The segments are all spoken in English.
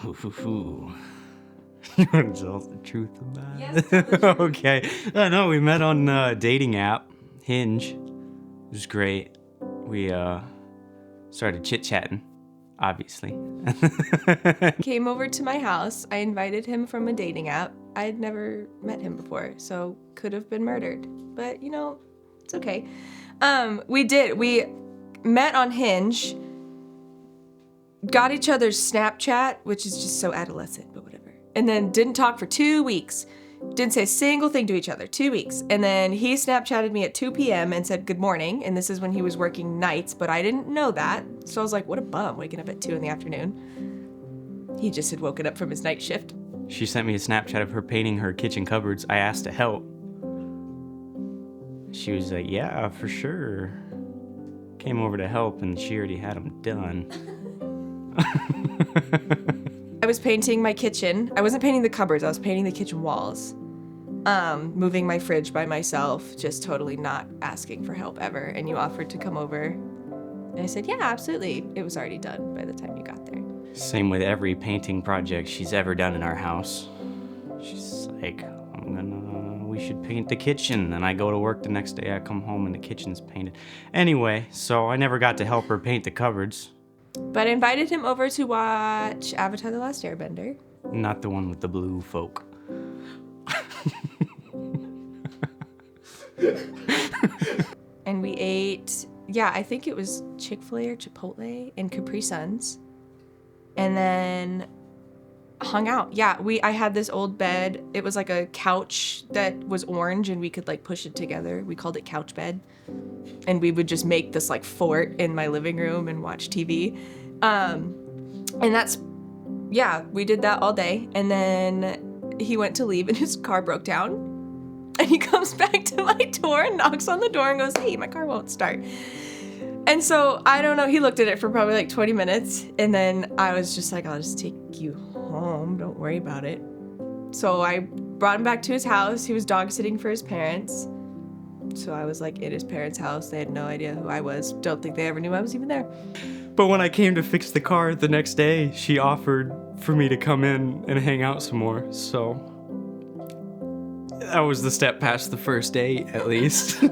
Ooh. You want to tell us the truth about it? Yes. Okay. No, we met on a dating app, Hinge. It was great. We started chit-chatting, obviously. Came over to my house. I invited him from a dating app. I had never met him before, so could have been murdered. But, it's okay. We met on Hinge, got each other's Snapchat, which is just so adolescent, but whatever. And then didn't talk for 2 weeks. Didn't say a single thing to each other, 2 weeks. And then he Snapchatted me at 2 p.m. and said good morning. And this is when he was working nights, but I didn't know that. So I was like, what a bum, waking up at 2 in the afternoon. He just had woken up from his night shift. She sent me a Snapchat of her painting her kitchen cupboards. I asked to help. She was like, yeah, for sure. Came over to help, and she already had them done. I was painting my kitchen. I wasn't painting the cupboards, I was painting the kitchen walls. Moving my fridge by myself, just totally not asking for help ever. And you offered to come over. And I said, yeah, absolutely. It was already done by the time you got there. Same with every painting project she's ever done in our house. She's like, we should paint the kitchen. And I go to work the next day, I come home and the kitchen's painted. Anyway, so I never got to help her paint the cupboards. But I invited him over to watch Avatar: The Last Airbender. Not the one with the blue folk. And we ate, I think it was Chick-fil-A or Chipotle and Capri Suns. And then hung out. I had this old bed. It was like a couch that was orange and we could push it together. We called it couch bed. And we would just make this fort in my living room and watch TV. And that's, we did that all day. And then he went to leave and his car broke down. And he comes back to my door and knocks on the door and goes, hey, my car won't start. And so, I don't know, he looked at it for probably 20 minutes. And then I was just like, I'll just take you home. Don't worry about it. So I brought him back to his house. He was dog sitting for his parents. So I was in his parents' house. They had no idea who I was. Don't think they ever knew I was even there. But when I came to fix the car the next day, she offered for me to come in and hang out some more. So that was the step past the first date, at least.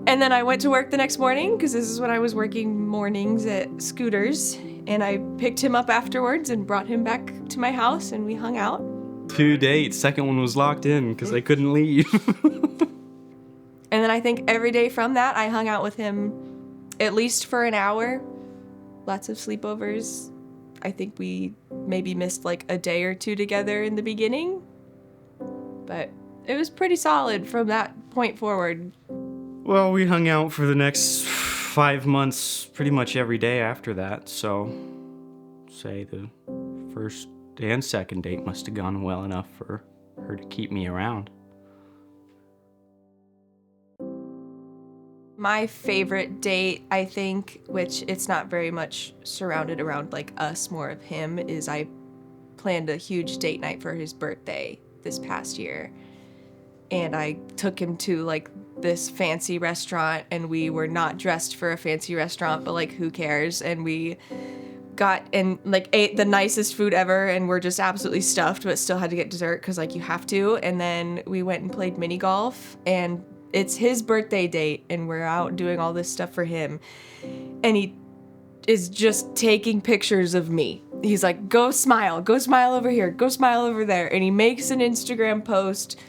And then I went to work the next morning, because this is when I was working mornings at Scooters. And I picked him up afterwards and brought him back to my house, and we hung out. 2 dates. Second one was locked in because I couldn't leave. And then I think every day from that, I hung out with him at least for an hour. Lots of sleepovers. I think we maybe missed a day or two together in the beginning. But it was pretty solid from that point forward. Well, we hung out for the next 5 months pretty much every day after that. So, say the first and second date must have gone well enough for her to keep me around. My favorite date, I think, which it's not very much surrounded around us, more of him, is I planned a huge date night for his birthday this past year. And I took him to this fancy restaurant, and we were not dressed for a fancy restaurant, but who cares? And we got and ate the nicest food ever, and we're just absolutely stuffed, but still had to get dessert because you have to. And then we went and played mini golf, and it's his birthday date, and we're out doing all this stuff for him. And he is just taking pictures of me. He's like, go smile over here, go smile over there. And he makes an Instagram post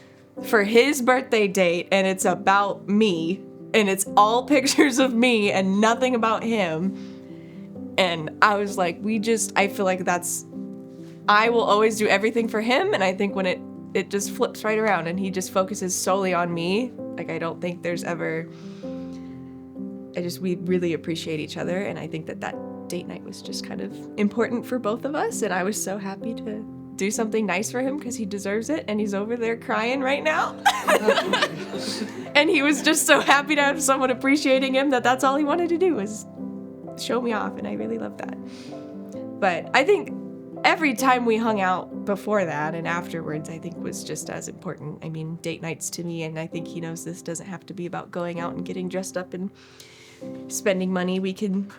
for his birthday date, and it's about me, and it's all pictures of me and nothing about him. And I was like, I feel like I will always do everything for him, and I think when it just flips right around and he just focuses solely on me, I don't think there's ever, we really appreciate each other, and I think that date night was just kind of important for both of us, and I was so happy to do something nice for him because he deserves it, and he's over there crying right now. And he was just so happy to have someone appreciating him that's all he wanted to do was show me off, and I really love that. But I think every time we hung out before that and afterwards, I think was just as important. I mean, date nights to me, and I think he knows this doesn't have to be about going out and getting dressed up and spending money. We can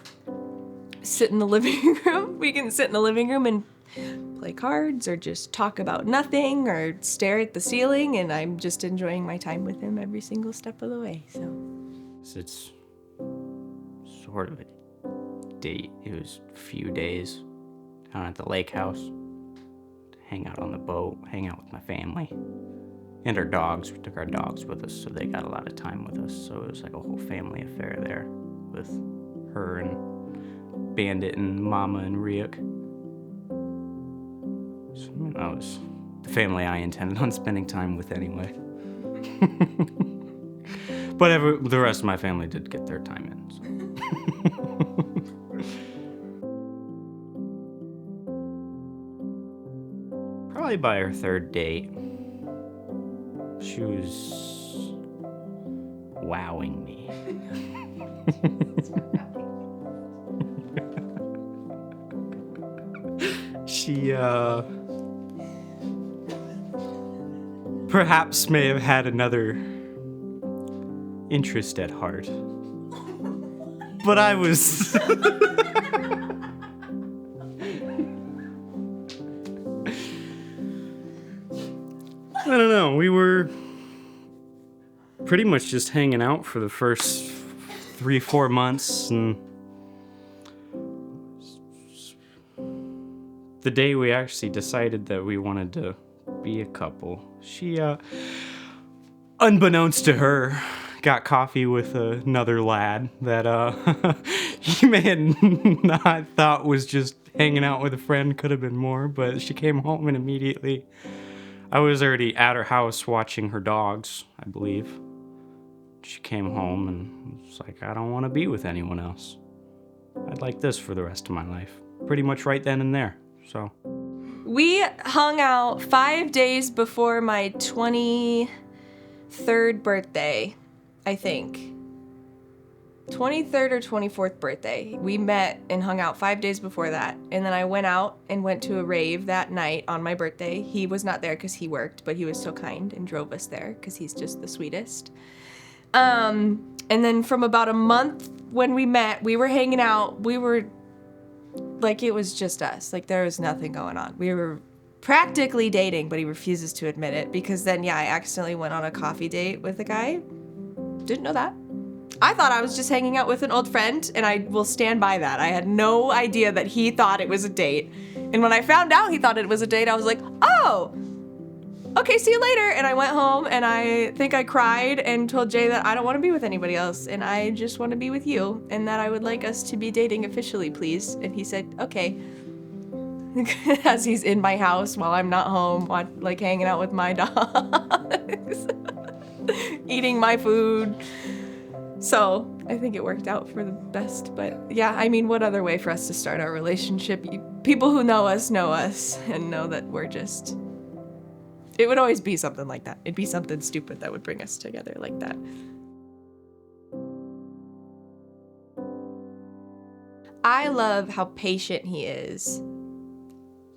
sit in the living room. We can sit in the living room and play cards or just talk about nothing or stare at the ceiling, and I'm just enjoying my time with him every single step of the way. So it's sort of a date. It was a few days down at the lake house to hang out on the boat, hang out with my family and our dogs. We took our dogs with us, so they got a lot of time with us. So it was like a whole family affair there with her and Bandit and Mama and Ryuk. So, that was the family I intended on spending time with anyway. But the rest of my family did get their time in. So. Probably by our third date, she was wowing me. She, perhaps may have had another interest at heart. But I was... I don't know, we were pretty much just hanging out for the first 3-4 months, and the day we actually decided that we wanted to be a couple, she, unbeknownst to her, got coffee with another lad that he may have not thought was just hanging out with a friend, could have been more, but she came home and immediately I was already at her house watching her dogs, I believe. She came home and was like, I don't want to be with anyone else. I'd like this for the rest of my life. Pretty much right then and there. So we hung out 5 days before my 23rd birthday, I think. 23rd or 24th birthday. We met and hung out 5 days before that. And then I went out and went to a rave that night on my birthday. He was not there because he worked, but he was so kind and drove us there because he's just the sweetest. And then from about a month when we met, we were hanging out. We were like, it was just us. Like, there was nothing going on. We were practically dating, but he refuses to admit it because then, I accidentally went on a coffee date with a guy. Didn't know that. I thought I was just hanging out with an old friend, and I will stand by that. I had no idea that he thought it was a date. And when I found out he thought it was a date, I was like, oh, okay, see you later. And I went home, and I think I cried and told Jay that I don't want to be with anybody else, and I just want to be with you, and that I would like us to be dating officially, please. And he said, okay. As he's in my house while I'm not home, like hanging out with my dogs, eating my food. So I think it worked out for the best. But yeah, I mean, what other way for us to start our relationship? People who know us and know that we're just... It would always be something like that. It'd be something stupid that would bring us together like that. I love how patient he is.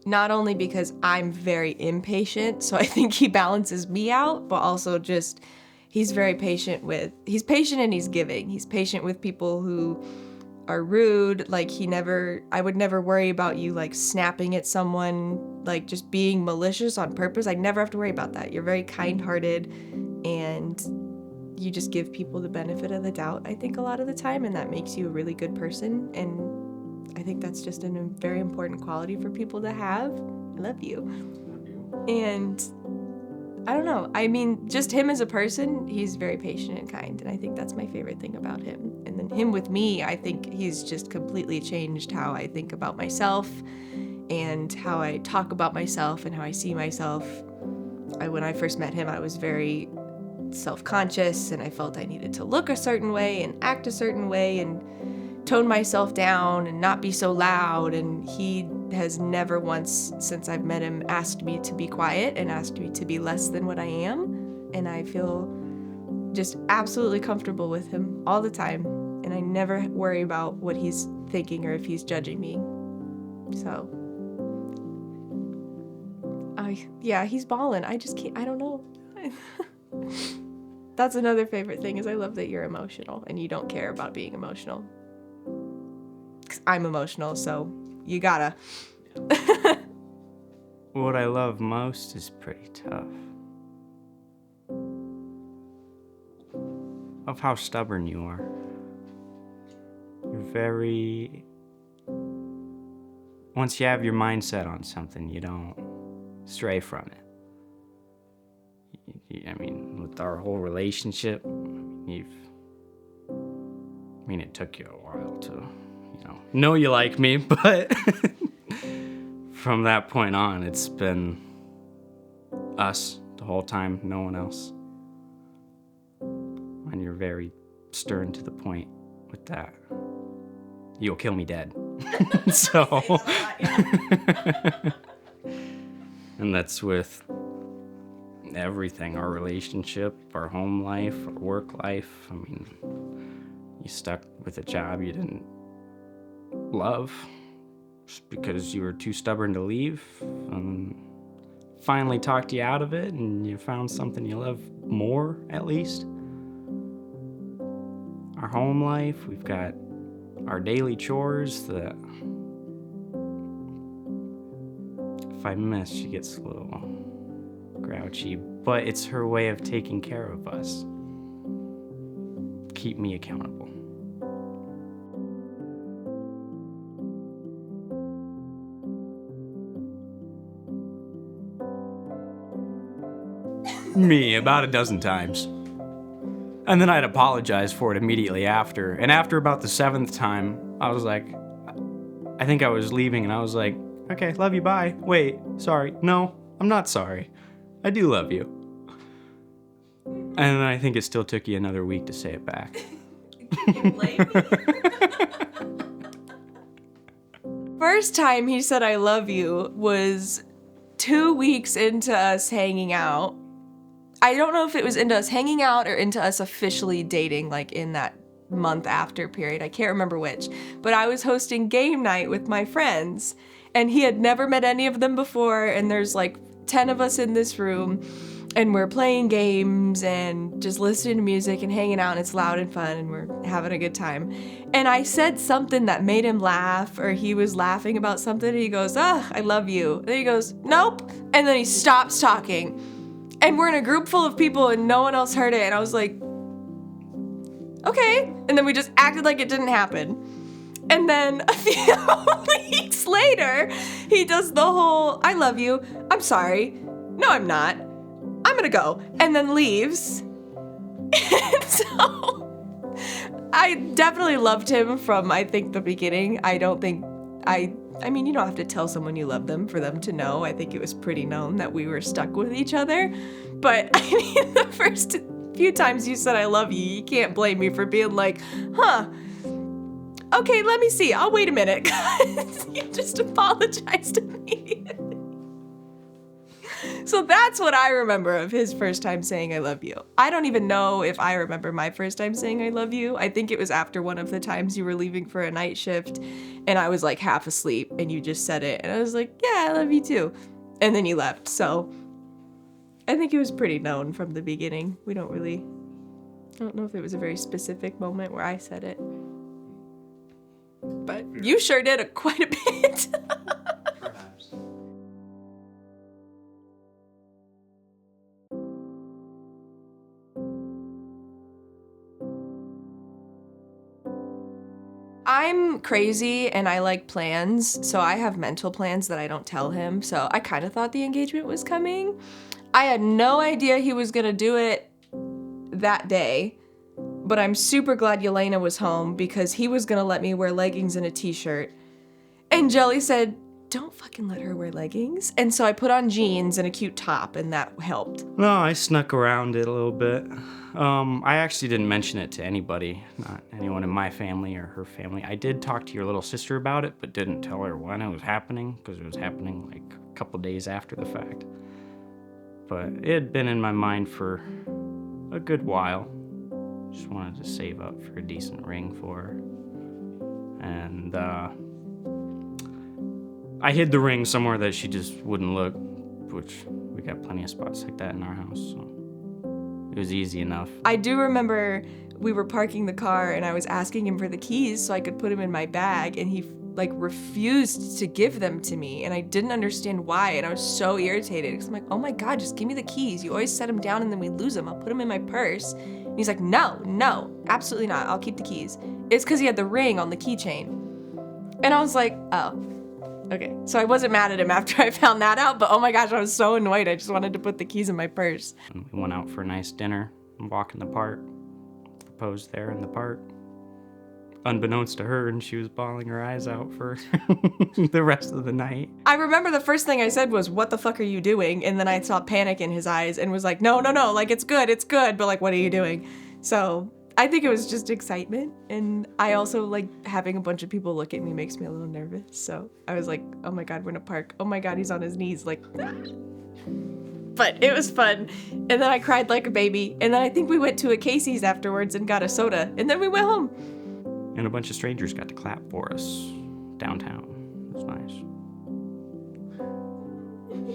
Not only because I'm very impatient, so I think he balances me out, but also just... He's very patient he's patient and he's giving. He's patient with people who are rude. Like, I would never worry about you, like, snapping at someone, like, just being malicious on purpose. I never have to worry about that. You're very kind-hearted, and you just give people the benefit of the doubt, I think, a lot of the time, and that makes you a really good person, and I think that's just a very important quality for people to have. I love you. And... I don't know. I mean, just him as a person, he's very patient and kind, and I think that's my favorite thing about him. And then him with me, I think he's just completely changed how I think about myself and how I talk about myself and how I see myself. When I first met him, I was very self-conscious, and I felt I needed to look a certain way and act a certain way and tone myself down and not be so loud, and he has never once since I've met him asked me to be quiet and asked me to be less than what I am, and I feel just absolutely comfortable with him all the time, and I never worry about what he's thinking or if he's judging me. So he's ballin'. I just can't, I don't know. That's another favorite thing is I love that you're emotional and you don't care about being emotional. I'm emotional, so you gotta. What I love most is pretty tough. Of how stubborn you are. You're very... Once you have your mind set on something, you don't stray from it. I mean, with our whole relationship, it took you a while to, know you like me, but from that point on, it's been us the whole time, no one else. And you're very stern to the point with that. You'll kill me dead. So, and that's with everything, our relationship, our home life, our work life. I mean, you stuck with a job you didn't love just because you were too stubborn to leave, and finally talked you out of it, and you found something you love more, at least. Our home life, we've got our daily chores that if I miss, she gets a little grouchy, but it's her way of taking care of us. Keep me accountable. Me, about a dozen times. And then I'd apologize for it immediately after. And after about the 7th time, I was like, I think I was leaving, and I was like, okay, love you, bye. Wait, sorry. No, I'm not sorry. I do love you. And then I think it still took you another week to say it back. First time he said I love you was 2 weeks into us hanging out. I don't know if it was into us hanging out or into us officially dating, like in that month after period. I can't remember which. But I was hosting game night with my friends, and he had never met any of them before, and there's like 10 of us in this room, and we're playing games and just listening to music and hanging out, and it's loud and fun, and we're having a good time. And I said something that made him laugh, or he was laughing about something, and he goes, I love you. And then he goes, nope. And then he stops talking. And we're in a group full of people and no one else heard it. And I was like, okay. And then we just acted like it didn't happen. And then a few weeks later, he does the whole, I love you. I'm sorry. No, I'm not. I'm gonna go. And then leaves. And so I definitely loved him from, I think, the beginning. I mean, you don't have to tell someone you love them for them to know. I think it was pretty known that we were stuck with each other. But I mean, the first few times you said I love you, you can't blame me for being like, okay, let me see. I'll wait a minute. You just apologized immediately. So that's what I remember of his first time saying I love you. I don't even know if I remember my first time saying I love you. I think it was after one of the times you were leaving for a night shift and I was like half asleep and you just said it and I was like, yeah, I love you too. And then you left. So I think it was pretty known from the beginning. I don't know if it was a very specific moment where I said it. But you sure did quite a bit. Perhaps. I'm crazy and I like plans, so I have mental plans that I don't tell him, so I kind of thought the engagement was coming. I had no idea he was gonna do it that day, but I'm super glad Yelena was home because he was gonna let me wear leggings and a t-shirt. And Jelly said, don't fucking let her wear leggings. And so I put on jeans and a cute top and that helped. No, I snuck around it a little bit. I actually didn't mention it to anybody, not anyone in my family or her family. I did talk to your little sister about it, but didn't tell her when it was happening, because it was happening like a couple days after the fact. But it had been in my mind for a good while. Just wanted to save up for a decent ring for her. And, I hid the ring somewhere that she just wouldn't look, which we got plenty of spots like that in our house, so. It was easy enough. I do remember we were parking the car and I was asking him for the keys so I could put them in my bag, and he like refused to give them to me, and I didn't understand why, and I was so irritated because I'm like, oh my God, just give me the keys. You always set them down and then we lose them. I'll put them in my purse. And he's like, no, absolutely not. I'll keep the keys. It's because he had the ring on the keychain. And I was like, oh, okay. So I wasn't mad at him after I found that out, but oh my gosh, I was so annoyed. I just wanted to put the keys in my purse. And we went out for a nice dinner and walk in the park. Proposed there in the park. Unbeknownst to her, and she was bawling her eyes out for the rest of the night. I remember the first thing I said was, what the fuck are you doing? And then I saw panic in his eyes and was like, no, like it's good, but like, what are you doing? So I think it was just excitement. And I also like having a bunch of people look at me makes me a little nervous. So I was like, oh my God, we're in a park. Oh my God, he's on his knees. Like, but it was fun. And then I cried like a baby. And then I think we went to a Casey's afterwards and got a soda. And then we went home. And a bunch of strangers got to clap for us downtown. It was nice.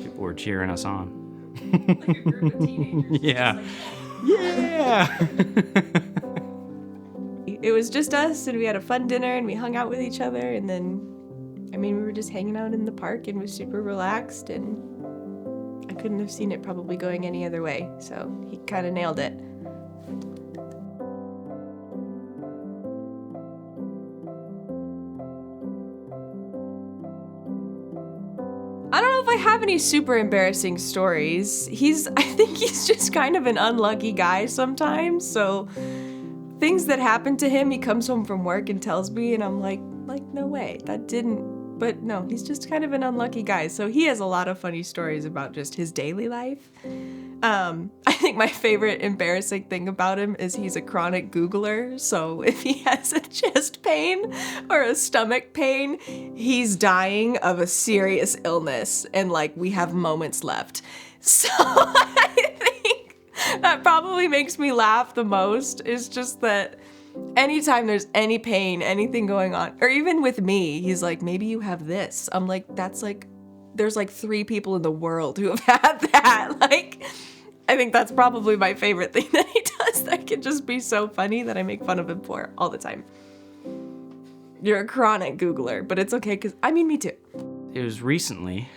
People were cheering us on. Like a group of teenagers. Yeah. Yeah! It was just us, and we had a fun dinner, and we hung out with each other, and then, we were just hanging out in the park and was super relaxed, and I couldn't have seen it probably going any other way, so he kind of nailed it. I don't know if I have any super embarrassing stories. I think he's just kind of an unlucky guy sometimes, so things that happen to him, he comes home from work and tells me, and I'm like, no way, that didn't, but no, he's just kind of an unlucky guy, so he has a lot of funny stories about just his daily life. I think my favorite embarrassing thing about him is he's a chronic Googler, so if he has a chest pain or a stomach pain, he's dying of a serious illness, and like we have moments left. So I think that probably makes me laugh the most, is just that anytime there's any pain, anything going on, or even with me, he's like, maybe you have this. I'm like, that's like, there's like 3 people in the world who have had that. Like, I think that's probably my favorite thing that he does that can just be so funny that I make fun of him for all the time. You're a chronic Googler, but it's okay because, me too. It was recently.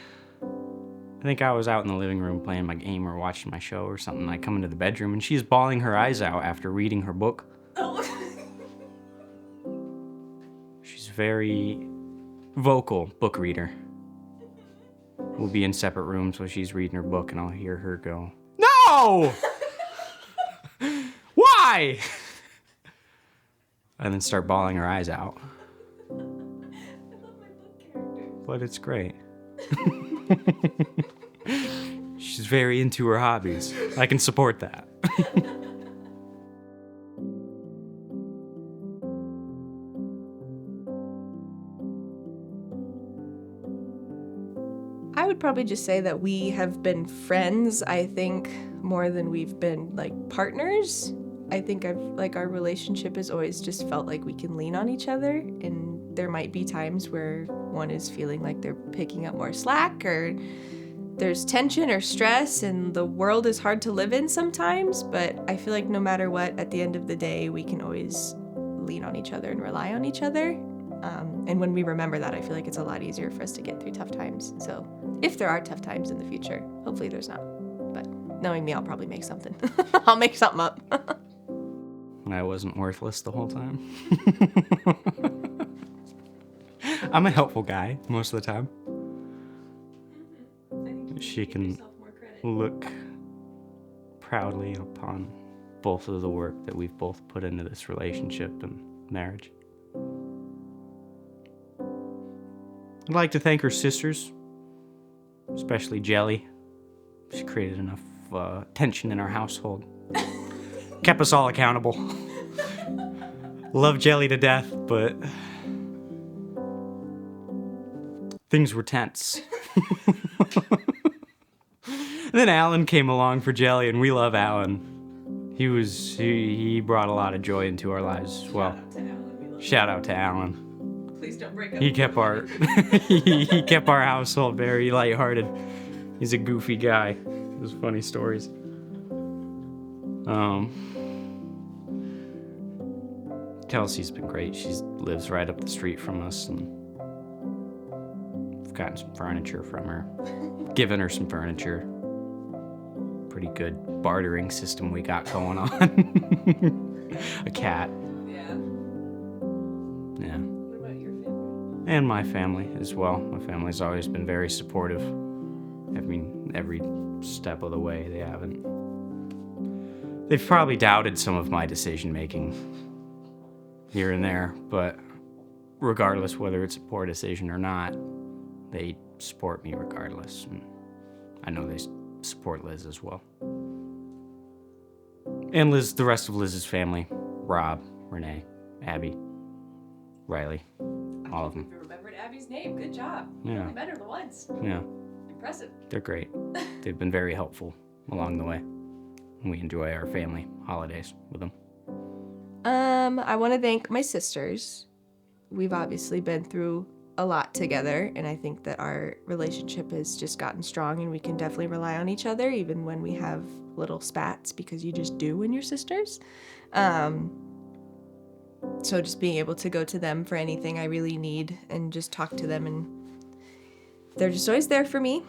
I think I was out in the living room playing my game or watching my show or something. I come into the bedroom and she's bawling her eyes out after reading her book. Oh. She's very vocal book reader. We'll be in separate rooms while she's reading her book and I'll hear her go, "No! Why?" And then start bawling her eyes out. I love my book character. But it's great. She's very into her hobbies. I can support that. I would probably just say that we have been friends, I think, more than we've been like partners. I think our relationship has always just felt like we can lean on each other, and there might be times where one is feeling like they're picking up more slack, or there's tension or stress, and the world is hard to live in sometimes, but I feel like no matter what, at the end of the day, we can always lean on each other and rely on each other. And when we remember that, I feel like it's a lot easier for us to get through tough times. So if there are tough times in the future, hopefully there's not. But knowing me, I'll probably make something. I'll make something up. I wasn't worthless the whole time. I'm a helpful guy most of the time. She can look proudly upon both of the work that we've both put into this relationship and marriage. I'd like to thank her sisters, especially Jelly. She created enough tension in our household. Kept us all accountable. Love Jelly to death, but things were tense. And then Alan came along for Jelly, and we love Alan. He brought a lot of joy into our lives as well. Shout out to Alan. Please don't break up. He kept our he kept our household very lighthearted. He's a goofy guy. There's funny stories. Kelsey's been great. She lives right up the street from us, and I've gotten some furniture from her. Given her some furniture. Pretty good bartering system we got going on. A cat. Yeah. Yeah. What about your family? And my family as well. My family's always been very supportive. I mean, every step of the way they haven't. They've probably doubted some of my decision making here and there, but regardless whether it's a poor decision or not, they support me regardless. And I know they support Liz as well. And Liz, the rest of Liz's family, Rob, Renee, Abby, Riley, all of them. You remembered Abby's name. Good job. Yeah. You only met her the once. Yeah, Impressive. they're great. They've been very helpful along the way. We enjoy our family holidays with them. I want to thank my sisters. We've obviously been through a lot together, and I think that our relationship has just gotten strong, and we can definitely rely on each other even when we have little spats, because you just do when you're sisters. So just being able to go to them for anything I really need and just talk to them, and they're just always there for me.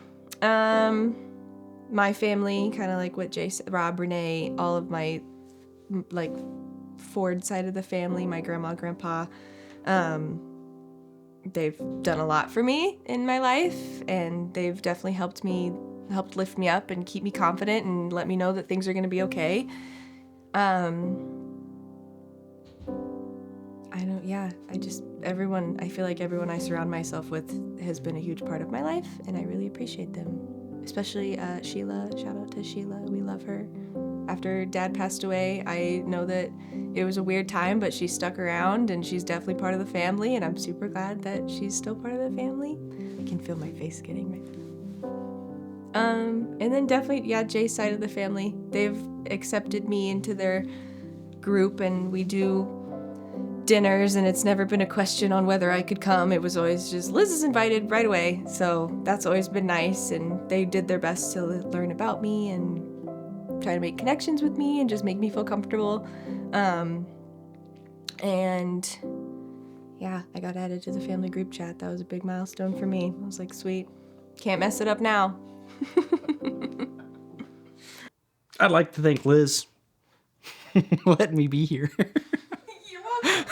My family, kind of like what Jay said, Rob, Renee, all of my like Ford side of the family, my grandma, grandpa, they've done a lot for me in my life, and they've definitely helped lift me up and keep me confident and let me know that things are going to be okay. I feel like everyone I surround myself with has been a huge part of my life, and I really appreciate them. Especially Sheila. Shout out to Sheila. We love her. After Dad passed away, I know that it was a weird time, but she stuck around, and she's definitely part of the family, and I'm super glad that she's still part of the family. I can feel my face getting red. And then definitely, Jay's side of the family. They've accepted me into their group, and we do dinners, and it's never been a question on whether I could come. It was always just, Liz is invited right away. So that's always been nice, and they did their best to learn about me and try to make connections with me and just make me feel comfortable. And yeah, I got added to the family group chat. That was a big milestone for me. I was like, sweet, can't mess it up now. I'd like to thank Liz letting me be here. You're welcome.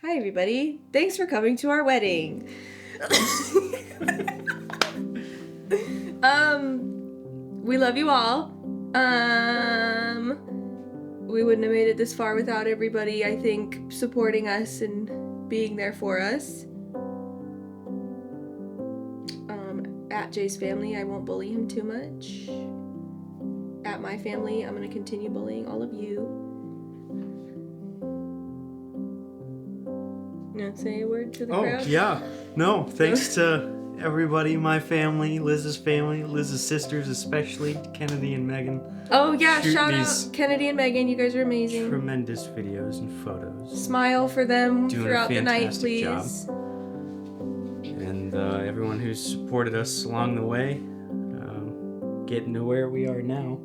Hi, everybody. Thanks for coming to our wedding. We love you all. We wouldn't have made it this far without everybody, I think, supporting us and being there for us. At Jay's family, I won't bully him too much. At my family, I'm going to continue bullying all of you. You want to say a word to the crowd? Yeah. No, thanks to everybody, my family, Liz's sisters especially, Kennedy and Megan. Oh, yeah, Shoot shout these out Kennedy and Megan. You guys are amazing. Tremendous videos and photos. Smile for them Doing a throughout the night, fantastic please. job. And everyone who's supported us along the way, getting to where we are now.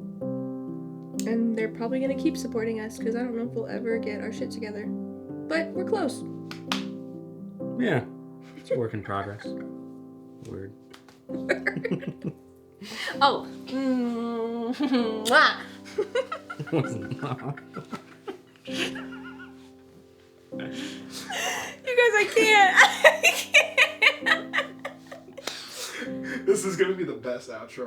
And they're probably going to keep supporting us, because I don't know if we'll ever get our shit together. But we're close. Yeah, it's a work in progress. Word. Oh. Mwah. You guys, I can't. This is gonna be the best outro.